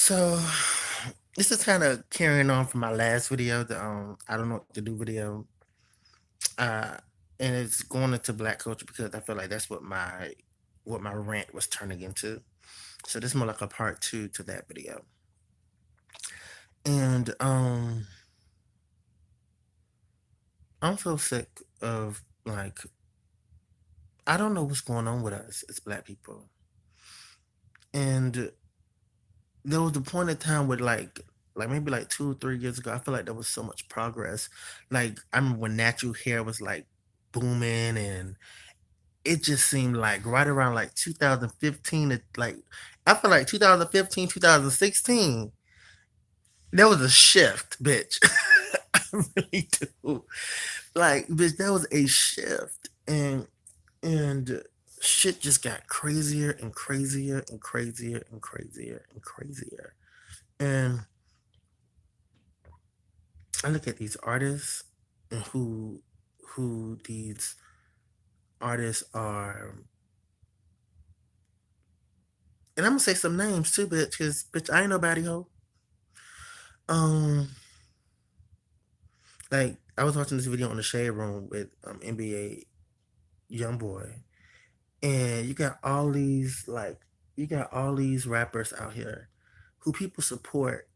So this is kind of carrying on from my last video, the I don't know what to do video. Uh and it's going into black culture because I feel like that's what my rant was turning into. So this is more like a part two to that video. And I'm so sick of like I don't know what's going on with us as black people. And there was a point in time where like maybe like 2 or 3 years ago, I feel like there was so much progress. Like I remember when natural hair was like booming, and it just seemed like right around like 2015 to like I feel like 2015, 2016, there was a shift, bitch. I really do. Like, bitch, that was a shift. And shit just got crazier and crazier and crazier and crazier and crazier. And I look at these artists and who these artists are, and I'm gonna say some names too, bitch, because bitch, I ain't nobody hoe. Um, like I was watching this video on the Shade Room with NBA Young Boy, and you got all these rappers out here who people support,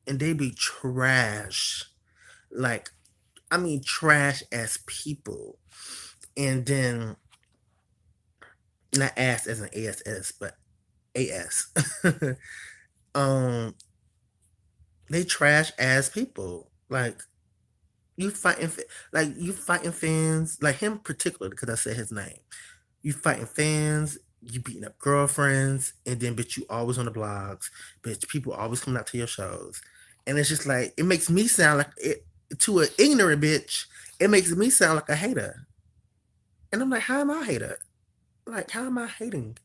and they be trash, like I mean trash as people, and then not ass as an ass, but as. um, they trash ass people. You fighting, you fighting fans, like him particularly because I said his name. You fighting fans, you beating up girlfriends, and then bitch, you always on the blogs, bitch. People always coming out to your shows, and it's just like it makes me sound like it to an ignorant bitch. It makes me sound like a hater, and I'm like, how am I a hater? Like, how am I hating?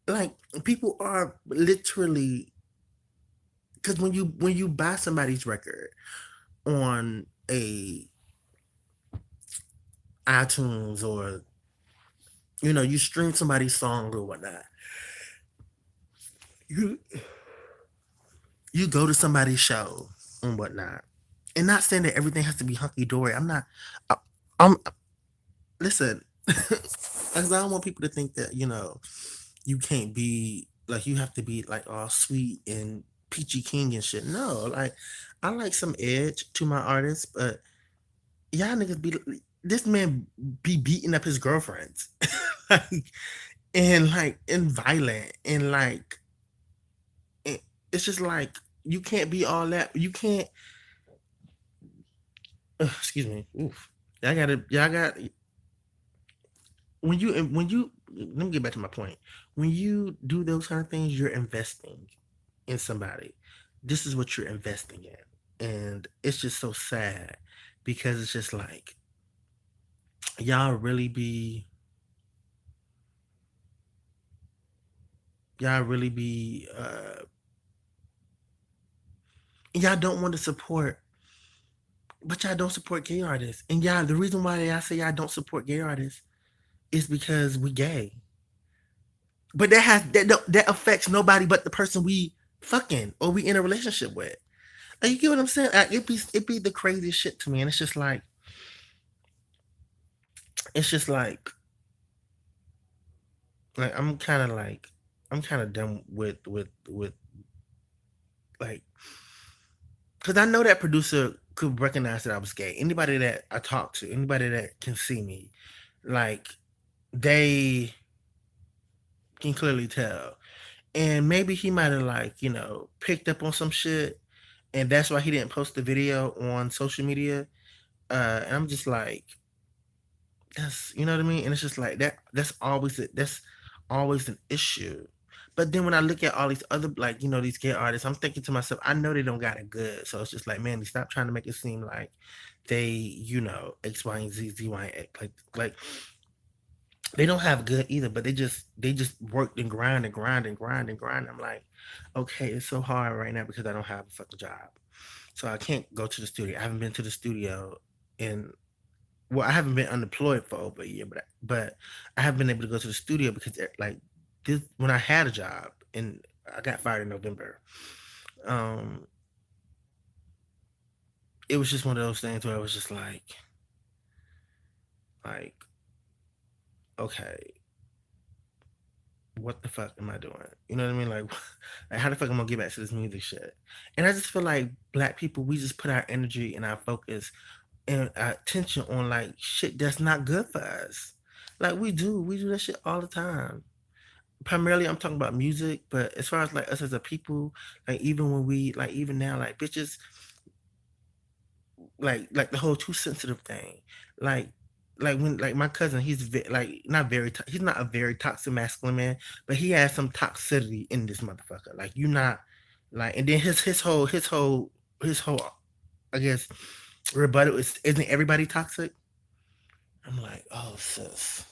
Like, people are literally because when you buy somebody's record on a iTunes, or you stream somebody's song or whatnot, you you go to somebody's show and whatnot, and not saying that everything has to be hunky dory. I'm not. I, I'm listen. Because I don't want people to think that you can't be like you have to be like all sweet and peachy king and shit. No, like I like some edge to my artists, but y'all niggas be this man be beating up his girlfriends, like and violent and like it, it's just like you can't be all that. You can't. Excuse me. Oof. Y'all got when you let me get back to my point. When you do those kind of things, you're investing in somebody. This is what you're investing in, and it's just so sad because it's just like y'all really be y'all really be y'all don't want to support, but y'all don't support gay artists. And y'all, the reason why I say y'all don't support gay artists is because we gay. But that affects nobody but the person we fucking or we in a relationship with. Like, you get what I'm saying? It be the craziest shit to me, and it's just like I'm kind of done with like because I know that producer could recognize that I was gay. Anybody that I talk to, anybody that can see me, like they can clearly tell. And maybe he might have picked up on some shit, and that's why he didn't post the video on social media. And I'm just like, that's what I mean. And it's just like that. That's always an issue. But then when I look at all these other these gay artists, I'm thinking to myself, I know they don't got it good. So it's just like, man, they stop trying to make it seem like they X, Y, and Z, Z, Y, and X. Like they don't have good either, but they just worked and grind and grind and grind and grind. I'm like, okay, it's so hard right now because I don't have a fucking job, so I can't go to the studio. I haven't been to the studio in I haven't been unemployed for over a year, but I have been able to go to the studio because like this when I had a job and I got fired in November. Um, it was just one of those things where I was just like, okay, what the fuck am I doing? You know what I mean? Like, like how the fuck am I gonna get back to this music shit? And I just feel like black people, we just put our energy and our focus and our attention on like shit that's not good for us. Like we do that shit all the time. Primarily, I'm talking about music, but as far as like us as a people, like even when we like even now, like bitches, like the whole too sensitive thing, like when like my cousin, like not very he's not a very toxic masculine man, but he has some toxicity in this motherfucker. Like you not like, and then his whole I guess rebuttal is, isn't everybody toxic? I'm like, oh sis,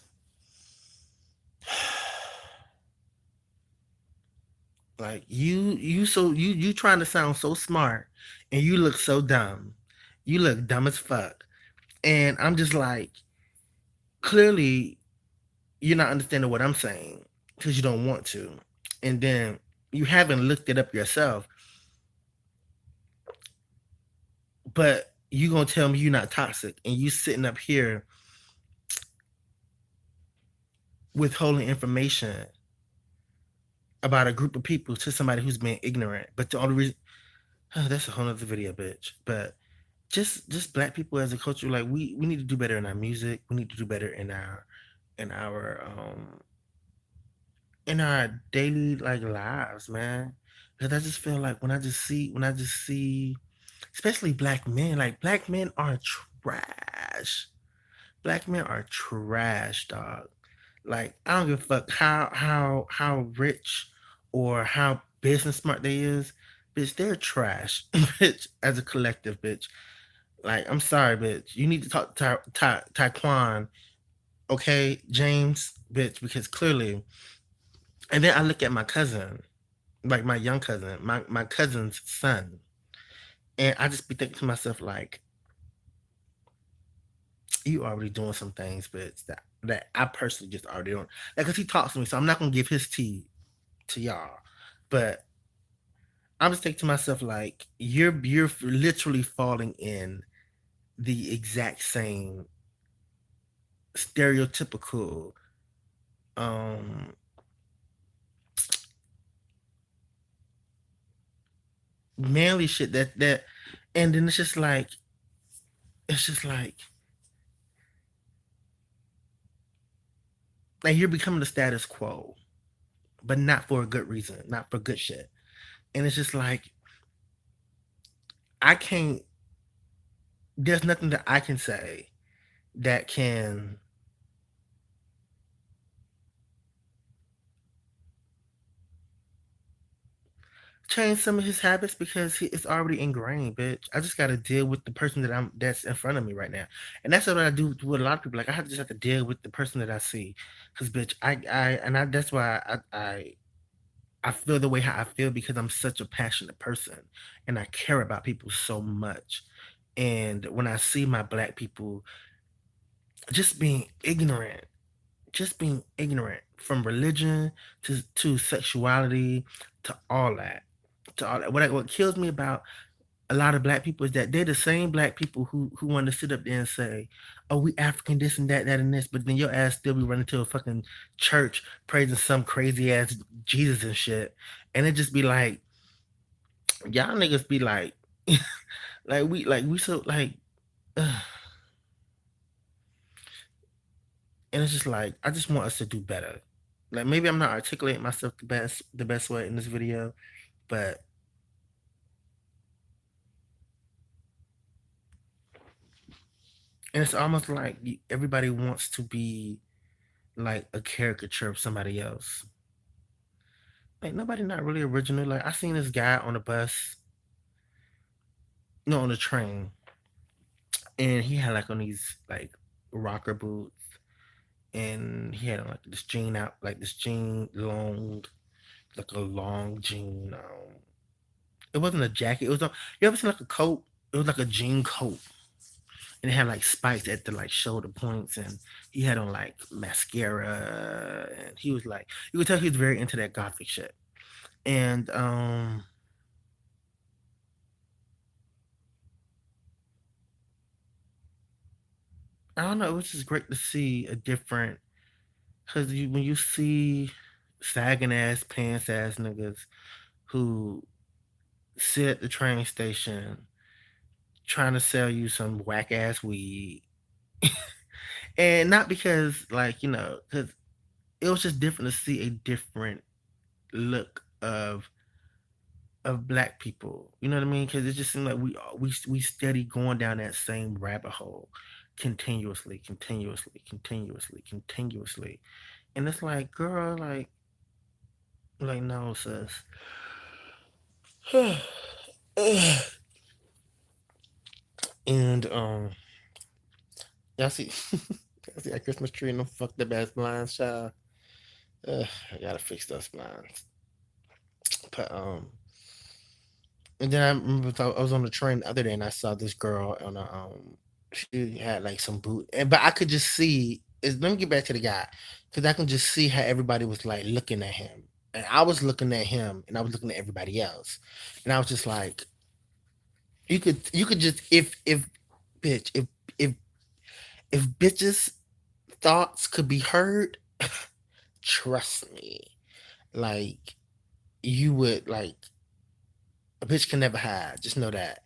like you trying to sound so smart, and you look so dumb. You look dumb as fuck, and I'm just like, clearly you're not understanding what I'm saying because you don't want to, and then you haven't looked it up yourself. But you gonna tell me you're not toxic, and you sitting up here withholding information about a group of people to somebody who's been ignorant. But the only reason that's a whole other video, bitch. But just black people as a culture, like we need to do better in our music. We need to do better in our in our daily like lives, man. Because I just feel like when I just see, especially black men, like black men are trash. Black men are trash, dog. Like I don't give a fuck how rich or how business smart they is, bitch. They're trash, bitch. As a collective, bitch. Like I'm sorry, bitch. You need to talk to Taekwon, okay, James, bitch, because clearly. And then I look at my cousin, like my young cousin, my cousin's son, and I just be thinking to myself like, you already doing some things, bitch, that I personally just already don't. Like, cause he talks to me, so I'm not gonna give his tea to y'all, but I'm just thinking to myself like, you're literally falling in the exact same stereotypical um manly shit that and then it's just like you're becoming the status quo, but not for a good reason, not for good shit. And it's just like I can't there's nothing that I can say that can change some of his habits because it's already ingrained, bitch. I just gotta deal with the person that's in front of me right now, and that's what I do with a lot of people. Like I just have to deal with the person that I see, because bitch, that's why I feel the way how I feel because I'm such a passionate person, and I care about people so much. And when I see my black people just being ignorant, just being ignorant from religion to sexuality to all that, to all that. What kills me about a lot of black people is that they're the same black people who want to sit up there and say, "Oh, we African, this and that, that and this," but then your ass still be running to a fucking church praising some crazy ass Jesus and shit, and it just be like, y'all niggas be like, like we so like, and it's just like I just want us to do better. Like maybe I'm not articulating myself the best way in this video, but and it's almost like everybody wants to be like a caricature of somebody else. Like nobody not really original. Like I seen this guy on the bus, no, on the train, and he had like on these like rocker boots, and he had on like this jean long, like a long jean. It wasn't a jacket. It was you ever seen like a coat? It was like a jean coat, and it had like spikes at the like shoulder points, and he had on like mascara, and he was like, you could tell he was very into that gothic shit. And I don't know, it was just great to see a different, because when you see sagging ass pants ass niggas who sit at the train station trying to sell you some whack ass weed, and not because like because it was just different to see a different look of black people. You know what I mean? Because it just seemed like we steady going down that same rabbit hole continuously, continuously, continuously, continuously, and it's like, girl, like no, sis. And y'all see, y'all see that Christmas tree and them fucked up ass blinds, child. I gotta fix those blinds. But and then I remember I was on the train the other day and I saw this girl on a she had like some boot, and but I could just see. Let me get back to the guy, because I can just see how everybody was like looking at him, and I was looking at him, and I was looking at everybody else, and I was just like, you could just if bitch if if bitches thoughts could be heard, trust me, like you would like a bitch can never hide. Just know that,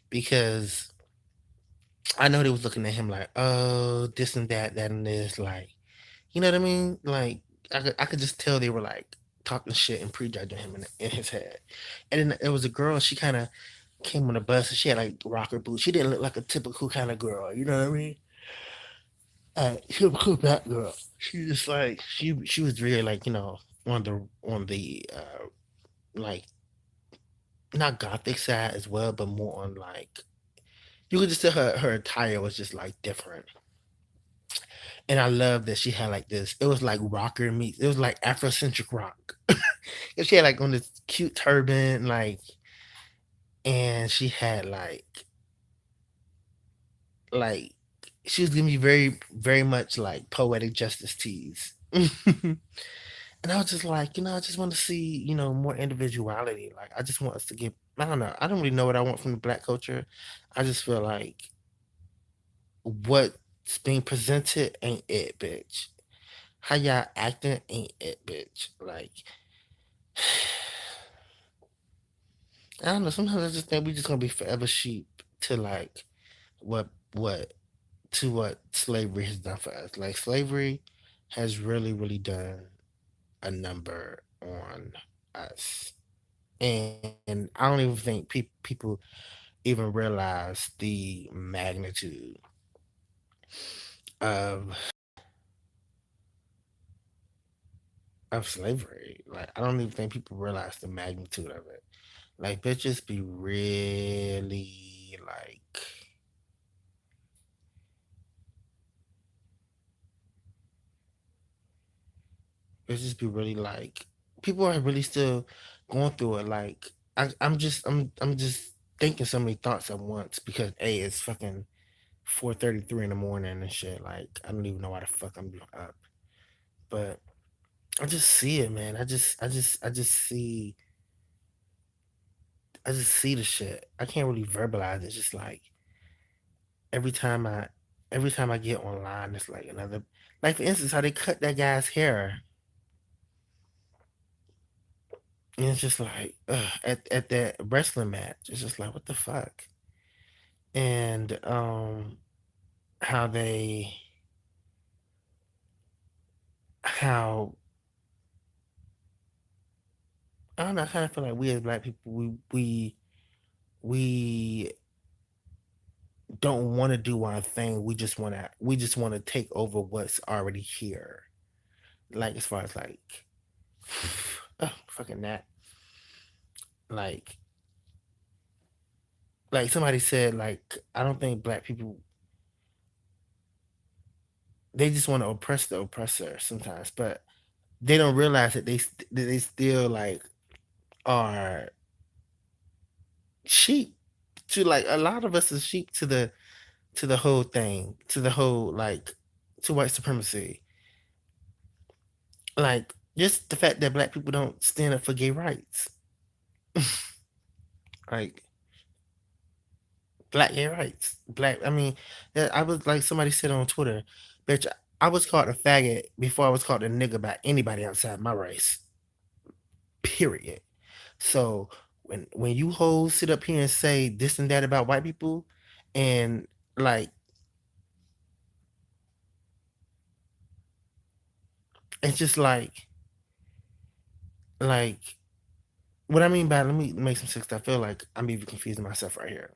because I know they was looking at him like, oh, this and that, that and this, like, you know what I mean? Like, I could just tell they were like talking shit and prejudging him in his head. And then there was a girl. She kind of came on the bus and she had like rocker boots. She didn't look like a typical kind of girl. You know what I mean? Typical black girl. She just like she was really like on the like not gothic side as well, but more on like you could just tell her attire was just like different. And I love that she had like this. It was like rocker meets. It was like Afrocentric rock. And she had like on this cute turban, like, and she had like she was giving me very very much like poetic justice tease. And I was just like, I just want to see more individuality. Like I just want us to get. I don't know. I don't really know what I want from the black culture. I just feel like what's being presented ain't it, bitch. How y'all acting ain't it, bitch. Like I don't know. Sometimes I just think we just gonna be forever sheep to like what what what slavery has done for us. Like slavery has really really done a number on us, and I don't even think people even realize the magnitude of slavery. Like I don't even think people realize the magnitude of it. Like bitches be really like bitches be really like people are really still going through it. Like I'm just thinking so many thoughts at once because it's fucking 4:33 in the morning and shit. Like I don't even know why the fuck I'm up. But I just see it, man. I just see the shit. I can't really verbalize it. It's just like every time I every time I get online, it's like another, like for instance how they cut that guy's hair. And it's just like at that wrestling match. It's just like what the fuck. And how they how I don't know, I kinda feel like we as black people we don't wanna do our thing. We just wanna take over what's already here. Like as far as like oh, fucking that. Like somebody said like I don't think black people they just want to oppress the oppressor sometimes, but they don't realize that they still like are sheep to like a lot of us is sheep to the whole thing, to the whole like to white supremacy. Like Just the fact that black people don't stand up for gay rights, like black gay rights, black. I mean, I was like somebody said on Twitter, bitch. I was called a faggot before I was called a nigga by anybody outside my race. Period. So when you hoes sit up here and say this and that about white people, and like it's just like what I mean by let me make some sense. I feel like I'm even confusing myself right here.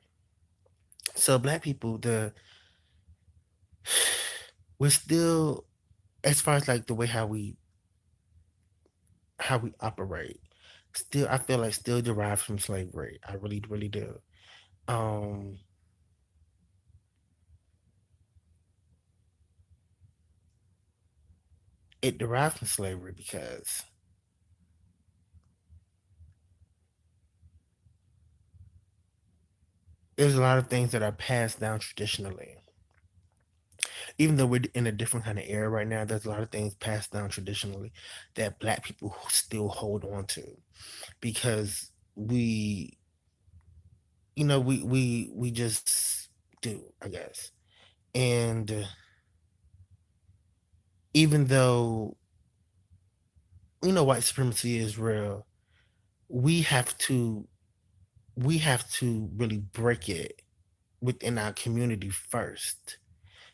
So black people, we're still as far as like the way how we operate. Still, I feel like still derived from slavery. I really, really do. Um, it derived from slavery because there's a lot of things that are passed down traditionally. Even though we're in a different kind of era right now, there's a lot of things passed down traditionally that black people still hold on to because we, we just do, I guess. And even though white supremacy is real, we have to we have to really break it within our community first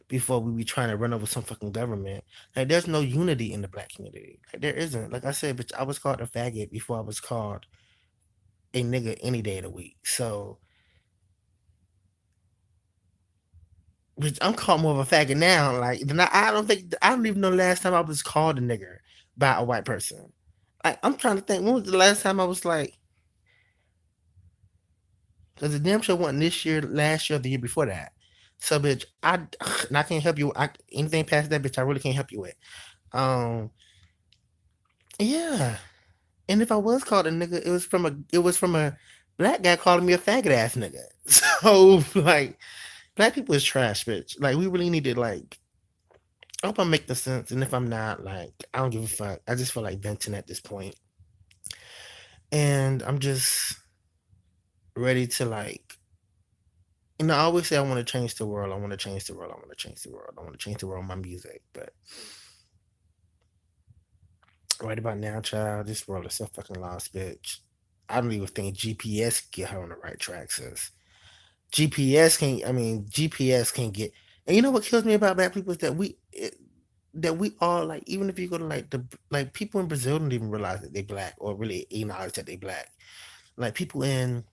before we be trying to run over some fucking government. Like there's no unity in the black community. Like there isn't. Like I said, bitch, I was called a faggot before I was called a nigga any day of the week. So bitch, I'm called more of a faggot now. Like I don't even know the last time I was called a nigger by a white person. Like I'm trying to think when was the last time I was like because the damn show wasn't this year, last year, or the year before that. So, bitch, and I can't help you. Anything past that, bitch, I really can't help you with. Um, yeah. And if I was called a nigga, it was from a black guy calling me a faggot ass nigga. So, like, black people is trash, bitch. Like, we really need to like. I hope I'm making sense, and if I'm not, like, I don't give a fuck. I just feel like venting at this point, and I'm just ready to like I always say I want to change the world. I want to change the world. I want to change the world. I want to change the world with my music. But right about now, child, this world is so fucking lost, bitch. I don't even think GPS can get her on the right track, sis. GPS can't get. And you know what kills me about black people is that that we all like. Even if you go to like like people in Brazil don't even realize that they black or really acknowledge that they black. Like people in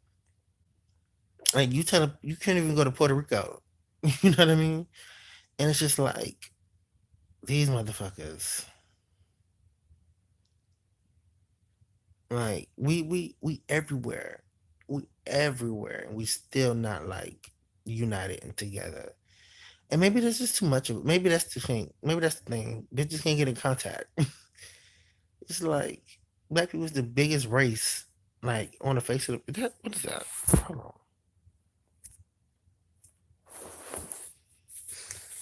like you tell them you can't even go to Puerto Rico. You know what I mean? And it's just like these motherfuckers. Like we everywhere. We everywhere and we still not like united and together. And maybe there's just too much of it. Maybe that's the thing. Maybe that's the thing. They just can't get in contact. It's like black people is the biggest race like on the face of what is that? Hold on.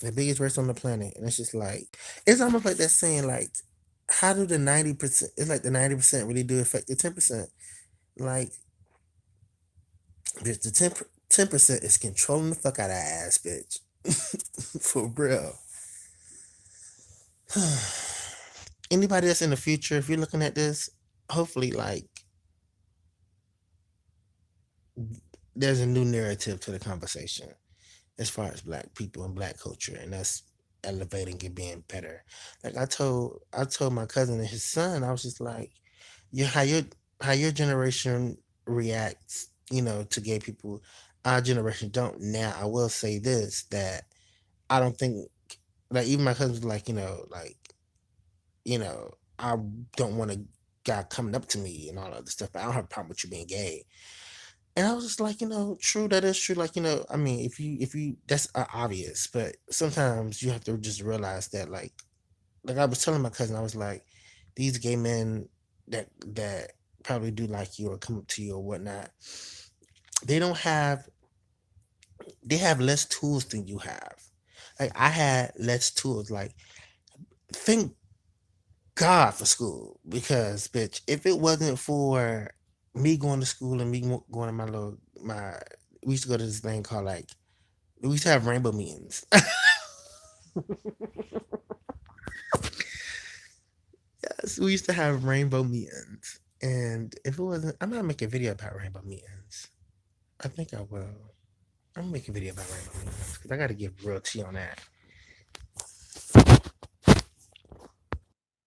The biggest race on the planet. And it's just like it's almost like that saying like how do the 90% it's like the 90% really do affect the 10%. Like bitch, the 10% is controlling the fuck out of ass, bitch. For real. Anybody that's in the future, if you're looking at this, hopefully, like, there's a new narrative to the conversation as far as black people and black culture, and that's elevating and being better. Like I told my cousin and his son, I was just like, yeah, how your generation reacts, to gay people, our generation don't. Now, I will say this that I don't think like even my cousin's like, I don't want a guy coming up to me and all that other stuff, but I don't have a problem with you being gay. And I was just like, true, that is true. Like, I mean, if you, that's obvious, but sometimes you have to just realize that, like I was telling my cousin, I was like, these gay men that probably do like you or come up to you or whatnot, they don't have, they have less tools than you have. Like I had less tools. Like think God for school because, bitch, if it wasn't for me going to school and going to my, we used to go to this thing called like, we used to have rainbow meetings. Yes, we used to have rainbow meetings. And if it wasn't, I'm gonna make a video about rainbow meetings. I think I will. I'm gonna make a video about rainbow meetings because I got to give real tea on that.